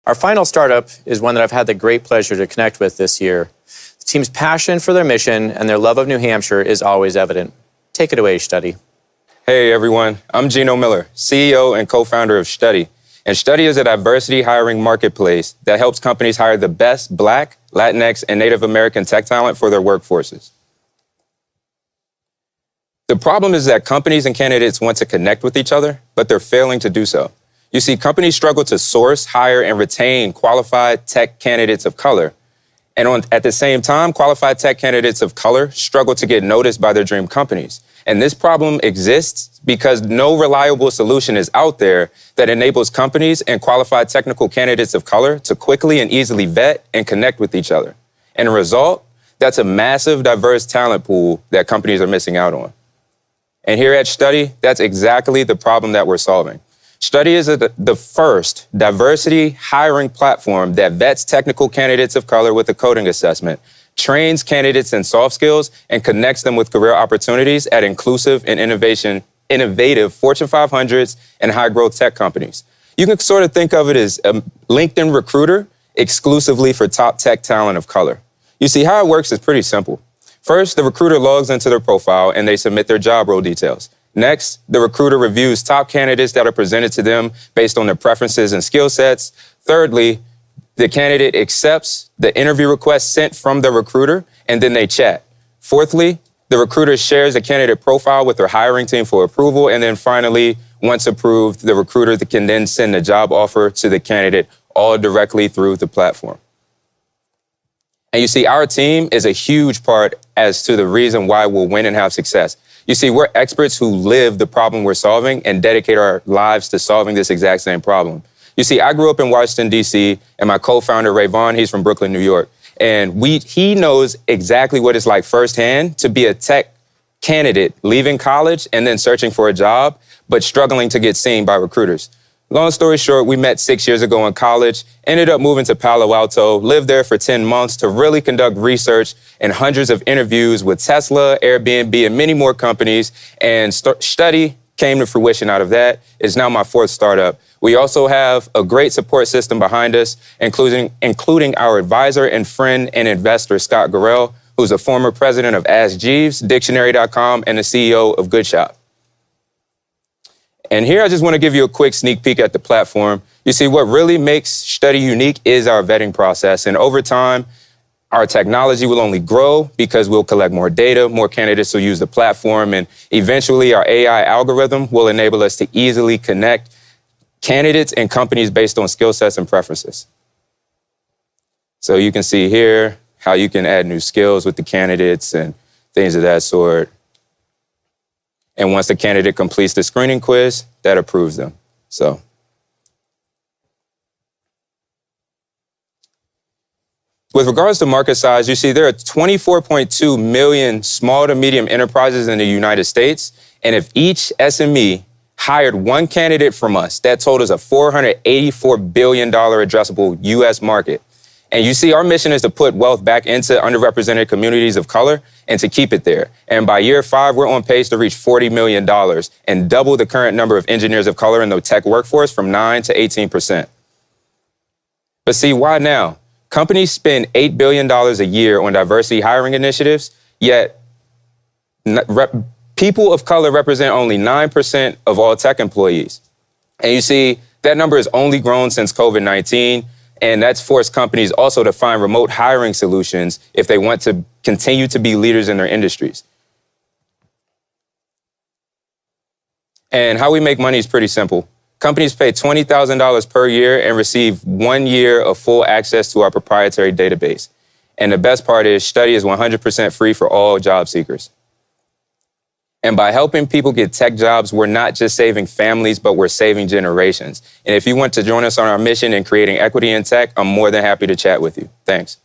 Our final startup is one that I've had the great pleasure to connect with this year. The team's passion for their mission and their love of New Hampshire is always evident. Take it away, Shtudy. Hey everyone, I'm Gino Miller, CEO and co-founder of Shtudy. And Shtudy is a diversity hiring marketplace that helps companies hire the best Black, Latinx, and Native American tech talent for their workforces. The problem is that companies and candidates want to connect with each other, but they're failing to do so. You see, companies struggle to source, hire, and retain qualified tech candidates of color. And at the same time, qualified tech candidates of color struggle to get noticed by their dream companies. And this problem exists because no reliable solution is out there that enables companies and qualified technical candidates of color to quickly and easily vet and connect with each other. And the result, that's a massive, diverse talent pool that companies are missing out on. And here at Shtudy, that's exactly the problem that we're solving. Shtudy is the first diversity hiring platform that vets technical candidates of color with a coding assessment, trains candidates in soft skills, and connects them with career opportunities at inclusive and innovative Fortune 500s and high-growth tech companies. You can sort of think of it as a LinkedIn recruiter exclusively for top tech talent of color. You see, how it works is pretty simple. First, the recruiter logs into their profile and they submit their job role details. Next, the recruiter reviews top candidates that are presented to them based on their preferences and skill sets. Thirdly, the candidate accepts the interview request sent from the recruiter, and then they chat. Fourthly, the recruiter shares a candidate profile with their hiring team for approval. And then finally, once approved, the recruiter can then send a job offer to the candidate all directly through the platform. And you see, our team is a huge part as to the reason why we'll win and have success. You see, we're experts who live the problem we're solving and dedicate our lives to solving this exact same problem. You see, I grew up in Washington, D.C., and my co-founder, Ray Vaughn, he's from Brooklyn, New York. And he knows exactly what it's like firsthand to be a tech candidate leaving college and then searching for a job, but struggling to get seen by recruiters. Long story short, we met 6 years ago in college, ended up moving to Palo Alto, lived there for 10 months to really conduct research and hundreds of interviews with Tesla, Airbnb, and many more companies. And Shtudy came to fruition out of that. It's now my fourth startup. We also have a great support system behind us, including our advisor and friend and investor, Scott Gorell, who's a former president of Ask Jeeves, Dictionary.com, and the CEO of Good Shop. And here I just want to give you a quick sneak peek at the platform. You see, what really makes Shtudy unique is our vetting process. And over time, our technology will only grow because we'll collect more data, more candidates will use the platform, and eventually our AI algorithm will enable us to easily connect candidates and companies based on skill sets and preferences. So you can see here how you can add new skills with the candidates and things of that sort. And once the candidate completes the screening quiz, that approves them. So with regards to market size, you see there are 24.2 million small to medium enterprises in the United States. And if each SME hired one candidate from us, that totals a $484 billion addressable U.S. market. And you see, our mission is to put wealth back into underrepresented communities of color and to keep it there. And by year 5, we're on pace to reach $40 million and double the current number of engineers of color in the tech workforce from 9% to 18%. But see, why now? Companies spend $8 billion a year on diversity hiring initiatives, yet people of color represent only 9% of all tech employees. And you see, that number has only grown since COVID-19. And that's forced companies also to find remote hiring solutions if they want to continue to be leaders in their industries. And how we make money is pretty simple. Companies pay $20,000 per year and receive 1 year of full access to our proprietary database. And the best part is Shtudy is 100% free for all job seekers. And by helping people get tech jobs, we're not just saving families, but we're saving generations. And if you want to join us on our mission in creating equity in tech, I'm more than happy to chat with you. Thanks.